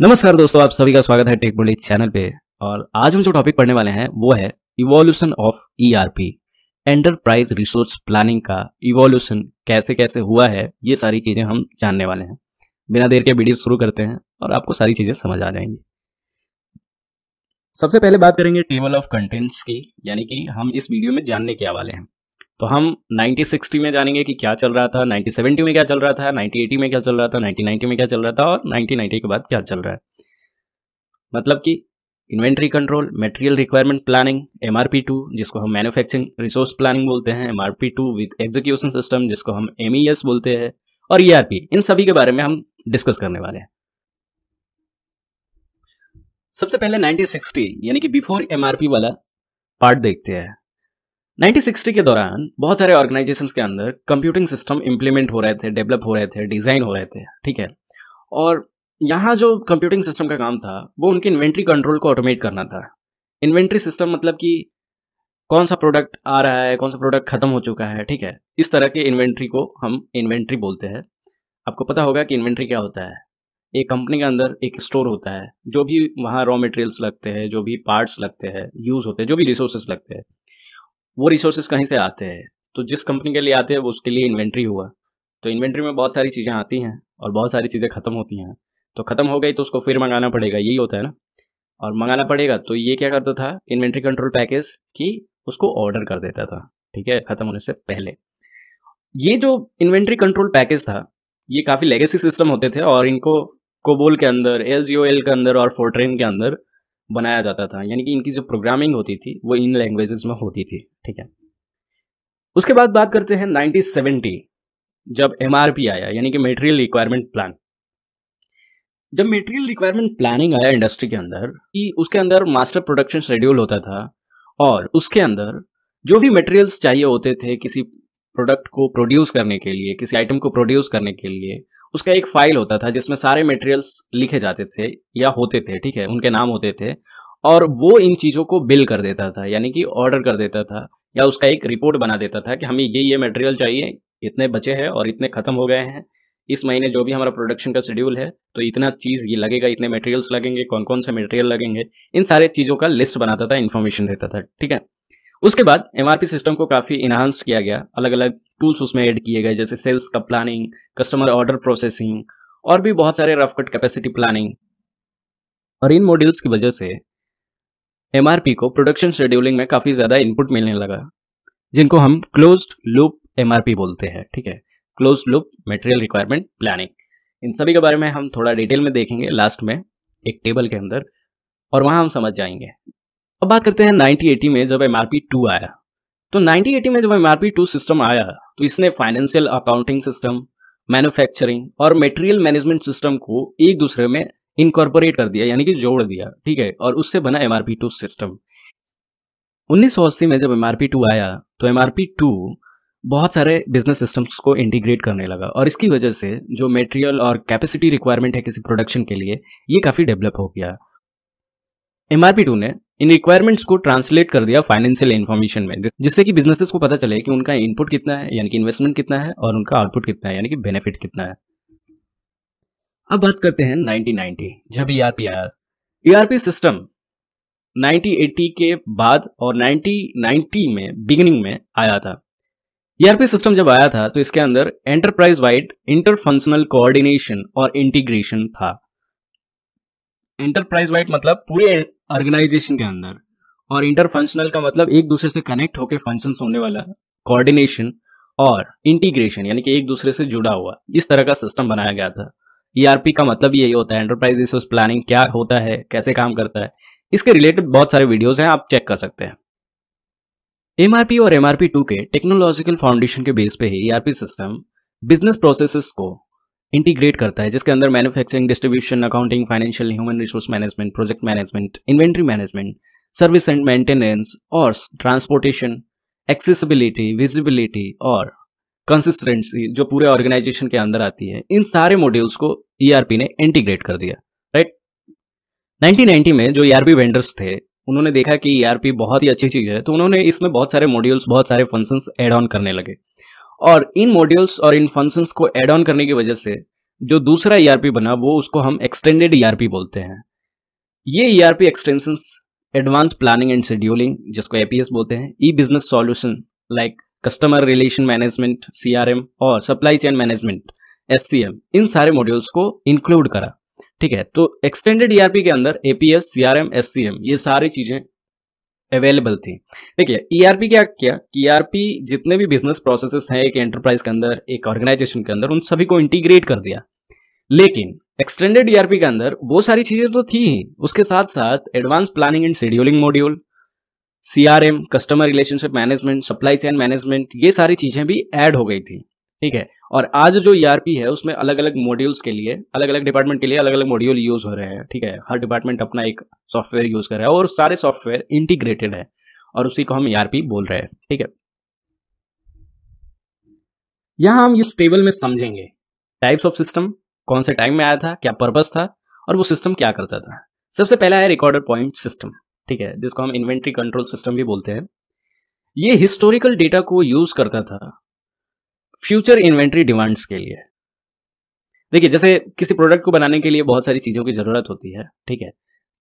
नमस्कार दोस्तों, आप सभी का स्वागत है टेक बुलेट चैनल पे। और आज हम जो टॉपिक पढ़ने वाले हैं वो है evolution of ERP. Enterprise resource planning का इवोल्यूशन कैसे कैसे हुआ है, ये सारी चीजें हम जानने वाले हैं। बिना देर के वीडियो शुरू करते हैं और आपको सारी चीजें समझ आ जाएंगी। सबसे पहले बात करेंगे टेबल ऑफ कंटेंट्स की, यानी कि हम इस वीडियो में जानने क्या वाले हैं। तो हम 1960 में जानेंगे कि क्या चल रहा था, 1970 में क्या चल रहा था, 1980 में क्या चल रहा था, 1990 में क्या चल रहा था और 1990 के बाद क्या चल रहा है। मतलब कि inventory control, material requirement planning, MRP2 जिसको हम मैन्युफैक्चरिंग रिसोर्स प्लानिंग बोलते हैं, MRP2 विद एग्जीक्यूशन सिस्टम जिसको हम MES बोलते हैं, और ERP, इन सभी के बारे में हम डिस्कस करने वाले हैं। सबसे पहले 1960 यानी कि बिफोर MRP वाला पार्ट देखते हैं। 1960 के दौरान बहुत सारे ऑर्गेनाइजेशंस के अंदर कंप्यूटिंग सिस्टम इंप्लीमेंट हो रहे थे, डेवलप हो रहे थे, डिजाइन हो रहे थे, ठीक है। और यहाँ जो कंप्यूटिंग सिस्टम का काम था वो उनकी इन्वेंट्री कंट्रोल को ऑटोमेट करना था। इन्वेंट्री सिस्टम मतलब कि कौन सा प्रोडक्ट आ रहा है, कौन सा प्रोडक्ट खत्म हो चुका है, ठीक है। इस तरह के इन्वेंट्री को हम इन्वेंट्री बोलते हैं। आपको पता होगा कि इन्वेंट्री क्या होता है। एक कंपनी के अंदर एक स्टोर होता है, जो भी वहाँ रॉ मटेरियल्स लगते हैं, जो भी पार्ट्स लगते हैं, यूज होते हैं, जो भी रिसोर्सेज लगते हैं, वो रिसोर्सेज कहीं से आते हैं। तो जिस कंपनी के लिए आते हैं वो उसके लिए इन्वेंट्री हुआ। तो इन्वेंट्री में बहुत सारी चीज़ें आती हैं और बहुत सारी चीज़ें खत्म होती हैं। तो खत्म हो गई तो उसको फिर मंगाना पड़ेगा, यही होता है ना। और मंगाना पड़ेगा तो ये क्या करता था, इन्वेंट्री कंट्रोल पैकेज कि उसको ऑर्डर कर देता था, ठीक है, खत्म होने से पहले। ये जो इन्वेंट्री कंट्रोल पैकेज था ये काफ़ी लेगेसी सिस्टम होते थे और इनको कोबोल के अंदर, LGOL के अंदर और फोर्ट्रेन के अंदर बनाया जाता था। यानी कि इनकी जो प्रोग्रामिंग होती थी वो इन लैंग्वेजेस में होती थी, ठीक है। उसके बाद बात करते हैं 1970, जब MRP आया, यानी कि मटेरियल रिक्वायरमेंट प्लान। जब मटेरियल रिक्वायरमेंट प्लानिंग आया इंडस्ट्री के अंदर, कि उसके अंदर मास्टर प्रोडक्शन शेड्यूल होता था और उसके अंदर जो भी मटेरियल्स चाहिए होते थे किसी प्रोडक्ट को प्रोड्यूस करने के लिए, किसी आइटम को प्रोड्यूस करने के लिए, उसका एक फाइल होता था जिसमें सारे मटेरियल्स लिखे जाते थे या होते थे, ठीक है, उनके नाम होते थे। और वो इन चीज़ों को बिल कर देता था, यानी कि ऑर्डर कर देता था या उसका एक रिपोर्ट बना देता था कि हमें ये मटेरियल चाहिए, इतने बचे हैं और इतने खत्म हो गए हैं। इस महीने जो भी हमारा प्रोडक्शन का शेड्यूल है तो इतना चीज़ ये लगेगा, इतने मटेरियल्स लगेंगे, कौन कौन से मटेरियल लगेंगे, इन सारे चीज़ों का लिस्ट बनाता था, इन्फॉर्मेशन देता था, ठीक है। उसके बाद MRP सिस्टम को काफ़ी इन्हांस्ड किया गया, अलग अलग टूल्स उसमें ऐड किए गए, जैसे सेल्स का प्लानिंग, कस्टमर ऑर्डर प्रोसेसिंग और भी बहुत सारे रफ कट कैपेसिटी प्लानिंग। और इन मॉड्यूल्स की वजह से MRP को प्रोडक्शन शेड्यूलिंग में काफ़ी ज़्यादा इनपुट मिलने लगा, जिनको हम क्लोज्ड लूप MRP बोलते हैं, ठीक है, closed loop material requirement planning. इन सभी के बारे में हम थोड़ा डिटेल में देखेंगे लास्ट में एक टेबल के अंदर, और वहाँ हम समझ जाएंगे। अब बात करते हैं 1980 में जब MRP2 आया। तो 1980 में जब MRP2 सिस्टम आया तो इसने फाइनेंशियल अकाउंटिंग सिस्टम, मैन्युफैक्चरिंग और मटेरियल मैनेजमेंट सिस्टम को एक दूसरे में इनकॉर्पोरेट कर दिया, यानी कि जोड़ दिया, ठीक है, और उससे बना MRP2 सिस्टम। 1980 में जब MRP2 आया तो MRP2 बहुत सारे बिजनेस सिस्टम्स को इंटीग्रेट करने लगा और इसकी वजह से जो मटेरियल और कैपेसिटी रिक्वायरमेंट है किसी प्रोडक्शन के लिए, ये काफ़ी डेवलप हो गया। MRP2 ने इन रिक्वायरमेंट्स को ट्रांसलेट कर दिया फाइनेंशियल इन्फॉर्मेशन में, जिससे कि बिजनेसेस को पता चले कि उनका इनपुट कितना है, यानी कि इन्वेस्टमेंट कितना है, और उनका आउटपुट कितना है, यानी कि बेनिफिट कितना है। अब बात करते हैं 1990, जब ERP आया। ERP सिस्टम 1980 के बाद और 1990 में बिगिनिंग में आया था। ERP सिस्टम जब आया था तो इसके अंदर एंटरप्राइज वाइड इंटरफंक्शनल कोऑर्डिनेशन और इंटीग्रेशन था। एंटरप्राइज वाइड मतलब पूरे ऑर्गेनाइजेशन के अंदर, और इंटरफंक्शनल का मतलब एक दूसरे से कनेक्ट होकर फंक्शंस होने वाला, कोऑर्डिनेशन और इंटीग्रेशन यानी कि एक दूसरे से जुड़ा हुआ, इस तरह का सिस्टम बनाया गया था। ERP का मतलब यही होता है, एंटरप्राइज रिसोर्स प्लानिंग क्या होता है, कैसे काम करता है, इसके रिलेटेड बहुत सारे वीडियोस हैं, आप चेक कर सकते हैं। MRP और MRP2 के टेक्नोलॉजिकल फाउंडेशन के बेस पे ही ERP सिस्टम बिजनेस प्रोसेसेस को इंटीग्रेट करता है, जिसके अंदर manufacturing, distribution, accounting, financial, human resource management, project management, inventory management, service and maintenance और ट्रांसपोर्टेशन, एक्सेसिबिलिटी, विजिबिलिटी और कंसिस्टेंसी जो पूरे ऑर्गेनाइजेशन के अंदर आती है, इन सारे मॉड्यूल्स को ERP ने इंटीग्रेट कर दिया, राइट। 1990 में जो ERP वेंडर्स थे उन्होंने देखा कि ERP बहुत ही अच्छी चीज़ है, तो उन्होंने इसमें बहुत सारे मॉड्यूल्स, बहुत सारे फंक्शंस ऐड ऑन करने लगे। और इन मॉड्यूल्स और इन फंक्शंस को ऐड ऑन करने की वजह से जो दूसरा ईआरपी बना वो उसको हम एक्सटेंडेड ईआरपी बोलते हैं। ये ERP extensions advance planning and scheduling, जिसको एपीएस बोलते हैं, e business solution like customer relation management CRM और सप्लाई चेन मैनेजमेंट एससीएम, इन सारे मॉड्यूल्स को इंक्लूड करा। ठीक है, तो एक्सटेंडेड ईआरपी के अंदर एपीएस सीआरएम एससीएम ये सारी चीजें अवेलेबल थी। देखिए ईआरपी क्या किया कि ईआरपी जितने भी बिजनेस प्रोसेसेस हैं एक एंटरप्राइज के अंदर, एक ऑर्गेनाइजेशन के अंदर, उन सभी को इंटीग्रेट कर दिया। लेकिन एक्सटेंडेड ईआरपी के अंदर वो सारी चीजें तो थी ही, उसके साथ साथ advance planning and scheduling module, CRM, customer relationship management, supply chain management, ये सारी चीजें भी ऐड हो गई थी। ठीक है, और आज जो ईआरपी है उसमें अलग अलग मॉड्यूल्स के लिए, अलग अलग डिपार्टमेंट के लिए अलग अलग मॉड्यूल यूज हो रहे हैं। ठीक है, हर डिपार्टमेंट अपना एक सॉफ्टवेयर यूज कर रहा है और सारे सॉफ्टवेयर इंटीग्रेटेड है और उसी को हम ईआरपी बोल रहे हैं। ठीक है, यहां हम इस टेबल में समझेंगे टाइप्स ऑफ सिस्टम, कौन से टाइम में आया था, क्या पर्पस था और वो सिस्टम क्या करता था। सबसे पहला है रिकॉर्डर पॉइंट सिस्टम। ठीक है, जिसको हम इन्वेंट्री कंट्रोल सिस्टम भी बोलते हैं। ये हिस्टोरिकल डेटा को यूज करता था फ्यूचर इन्वेंट्री डिमांड्स के लिए। देखिए जैसे किसी प्रोडक्ट को बनाने के लिए बहुत सारी चीजों की जरूरत होती है। ठीक है,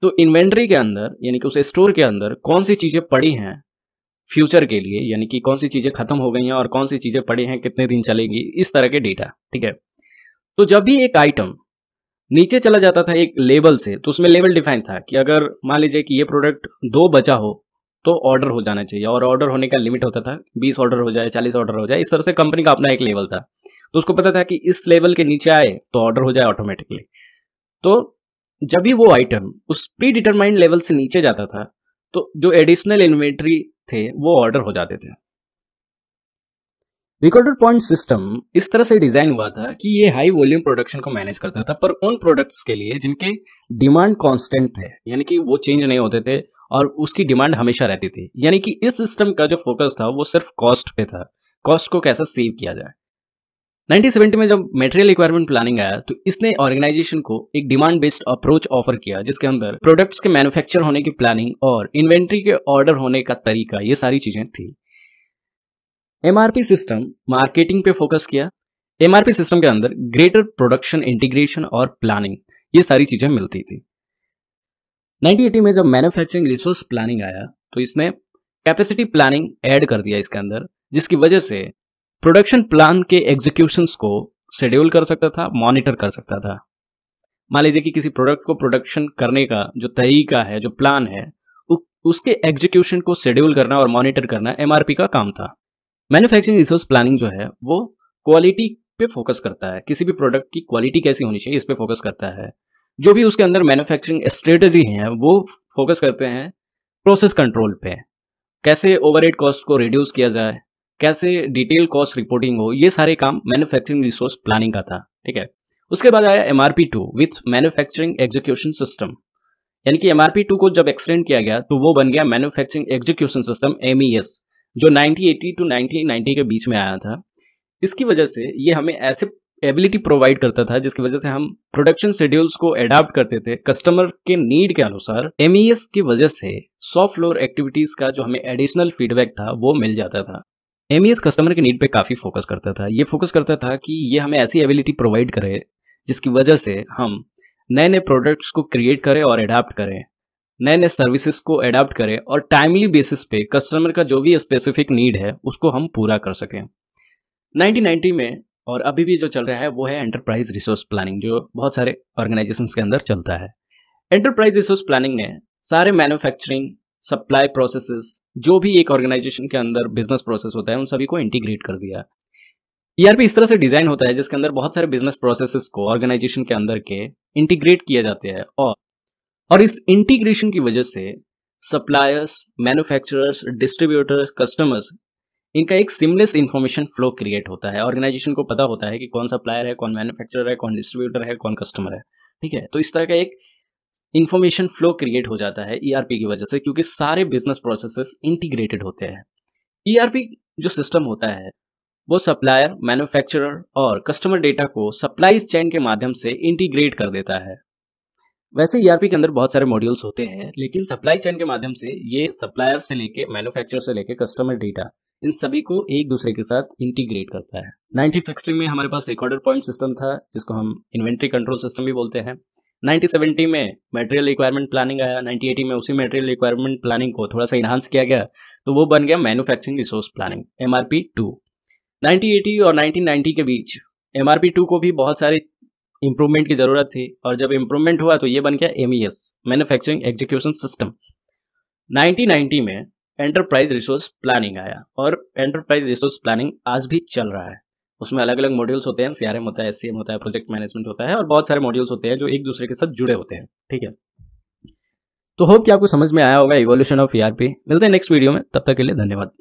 तो इन्वेंट्री के अंदर यानी कि उस स्टोर के अंदर कौन सी चीजें पड़ी हैं फ्यूचर के लिए, यानी कि कौन सी चीजें खत्म हो गई हैं और कौन सी चीजें पड़ी हैं, कितने दिन चलेगी, इस तरह के डेटा। ठीक है, तो जब भी एक आइटम नीचे चला जाता था एक लेवल से, तो उसमें लेवल डिफाइन था कि अगर मान लीजिए कि ये प्रोडक्ट 2 बचा हो तो ऑर्डर हो जाना चाहिए, और ऑर्डर होने का लिमिट होता था 20 ऑर्डर हो जाए, 40 ऑर्डर हो जाए, इस तरह से कंपनी का अपना एक लेवल था। तो उसको पता था कि इस लेवल के नीचे आए तो ऑर्डर हो जाए ऑटोमेटिकली। तो जब भी वो आइटम उस प्री डिटरमाइंड लेवल से नीचे जाता था तो जो एडिशनल इन्वेंट्री थे वो ऑर्डर हो जाते थे। रिकॉर्डर पॉइंट सिस्टम इस तरह से डिजाइन हुआ था कि ये हाई वॉल्यूम प्रोडक्शन को मैनेज करता था, पर उन प्रोडक्ट्स के लिए जिनके डिमांड कांस्टेंट थे, यानी कि वो चेंज नहीं होते थे और उसकी डिमांड हमेशा रहती थी। यानी कि इस सिस्टम का जो फोकस था वो सिर्फ कॉस्ट पे था, कॉस्ट को कैसे सेव किया जाए। 1970 में जब मटेरियल रिक्वायरमेंट प्लानिंग आया तो इसने ऑर्गेनाइजेशन को एक डिमांड बेस्ड अप्रोच ऑफर किया, जिसके अंदर प्रोडक्ट्स के मैन्युफैक्चर होने की प्लानिंग और इन्वेंट्री के ऑर्डर होने का तरीका, ये सारी चीजें थी। एमआरपी सिस्टम मार्केटिंग पे फोकस किया। एमआरपी सिस्टम के अंदर ग्रेटर प्रोडक्शन इंटीग्रेशन और प्लानिंग, ये सारी चीजें मिलती थी। 1980 में जब मैन्युफैक्चरिंग रिसोर्स प्लानिंग आया तो इसने कैपेसिटी प्लानिंग ऐड कर दिया इसके अंदर, जिसकी वजह से प्रोडक्शन प्लान के एग्जीक्यूशंस को शेड्यूल कर सकता था, मॉनिटर कर सकता था। मान लीजिए कि किसी प्रोडक्ट को प्रोडक्शन करने का जो तरीका है, जो प्लान है, उसके एग्जीक्यूशन को शेड्यूल करना और मॉनिटर करना एमआरपी का काम था। मैन्युफैक्चरिंग रिसोर्स प्लानिंग जो है वो क्वालिटी पे फोकस करता है, किसी भी प्रोडक्ट की क्वालिटी कैसी होनी चाहिए इस पे फोकस करता है। जो भी उसके अंदर मैन्युफैक्चरिंग स्ट्रेटेजी है वो फोकस करते हैं प्रोसेस कंट्रोल पे, कैसे ओवरहेड कॉस्ट को रिड्यूस किया जाए, कैसे डिटेल कॉस्ट रिपोर्टिंग हो, ये सारे काम मैन्युफैक्चरिंग रिसोर्स प्लानिंग का था। ठीक है, उसके बाद आया MRP2 with manufacturing execution system, यानी कि MRP2 को जब एक्सटेंड किया गया तो वो बन गया मैन्युफैक्चरिंग एग्जीक्यूशन सिस्टम MES, जो 1980 टू 1990 के बीच में आया था। इसकी वजह से ये हमें ऐसे एबिलिटी प्रोवाइड करता था जिसकी वजह से हम प्रोडक्शन शेड्यूल्स को अडॉप्ट करते थे कस्टमर के नीड के अनुसार। MES की वजह से सॉफ्ट फ्लोर एक्टिविटीज का जो हमें एडिशनल फीडबैक था वो मिल जाता था। MES कस्टमर के नीड पे काफी फोकस करता था। ये फोकस करता था कि ये हमें ऐसी एबिलिटी प्रोवाइड करे जिसकी वजह से हम नए नए प्रोडक्ट्स को क्रिएट करें और अडॉप्ट करें, नए नए सर्विसेज को अडॉप्ट करें और टाइमली बेसिस पे कस्टमर का जो भी स्पेसिफिक नीड है उसको हम पूरा कर सकें। 1990 में और अभी भी जो चल रहा है वो है एंटरप्राइज रिसोर्स प्लानिंग, जो बहुत सारे ऑर्गेनाइजेशंस के अंदर चलता है। एंटरप्राइज रिसोर्स प्लानिंग ने सारे मैन्युफैक्चरिंग, सप्लाई प्रोसेसेस, जो भी एक ऑर्गेनाइजेशन के अंदर बिजनेस प्रोसेस होता है उन सभी को इंटीग्रेट कर दिया। ERP इस तरह से डिजाइन होता है जिसके अंदर बहुत सारे बिजनेस प्रोसेसेस को ऑर्गेनाइजेशन के अंदर के इंटीग्रेट किया जाते हैं और इस इंटीग्रेशन की वजह से सप्लायर्स, मैन्युफैक्चरर्स, डिस्ट्रीब्यूटर्स, कस्टमर्स, इनका एक सिमलेस इंफॉर्मेशन फ्लो क्रिएट होता है। ऑर्गेनाइजेशन को पता होता है कि कौन सप्लायर है, कौन मैन्युफैक्चरर है, कौन डिस्ट्रीब्यूटर है, कौन कस्टमर है। ठीक है, तो इस तरह का एक इंफॉर्मेशन फ्लो क्रिएट हो जाता है ERP की वजह से, क्योंकि सारे बिजनेस प्रोसेसेस इंटीग्रेटेड होते हैं। ERP जो सिस्टम होता है वो सप्लायर, मैन्युफैक्चरर और कस्टमर डेटा को सप्लाई चेन के माध्यम से इंटीग्रेट कर देता है। वैसे ERP के अंदर बहुत सारे मॉड्यूल्स होते हैं, लेकिन सप्लाई चेन के माध्यम से ये सप्लायर से लेके, मैन्युफैक्चरर से लेके कस्टमर डेटा, इन सभी को एक दूसरे के साथ इंटीग्रेट करता है। 1960 में हमारे पास रिकॉर्डर पॉइंट सिस्टम था, जिसको हम इन्वेंट्री कंट्रोल सिस्टम भी बोलते हैं। 1970 में मटेरियल रिक्वायरमेंट प्लानिंग आया। 1980 में उसी मटेरियल रिक्वायरमेंट प्लानिंग को थोड़ा सा इन्हांस किया गया, तो वो बन गया मैन्युफैक्चरिंग रिसोर्स प्लानिंग, MRP 2। 1980 और 1990 के बीच MRP 2 को भी बहुत सारी इंप्रूवमेंट की जरूरत थी, और जब इंप्रूवमेंट हुआ तो ये बन गया MES, मैन्युफैक्चरिंग एग्जीक्यूशन सिस्टम। 1990 में एंटरप्राइज रिसोर्स प्लानिंग आया, और एंटरप्राइज रिसोर्स प्लानिंग आज भी चल रहा है। उसमें अलग अलग मॉड्यूल्स होते हैं, CRM होता है, SCM होता है, प्रोजेक्ट मैनेजमेंट होता है, और बहुत सारे मॉड्यूल्स होते हैं जो एक दूसरे के साथ जुड़े होते हैं। ठीक है, तो होप कि आपको समझ में आया होगा इवोल्यूशन ऑफ ERP। मिलते हैं नेक्स्ट वीडियो में, तब तक के लिए धन्यवाद।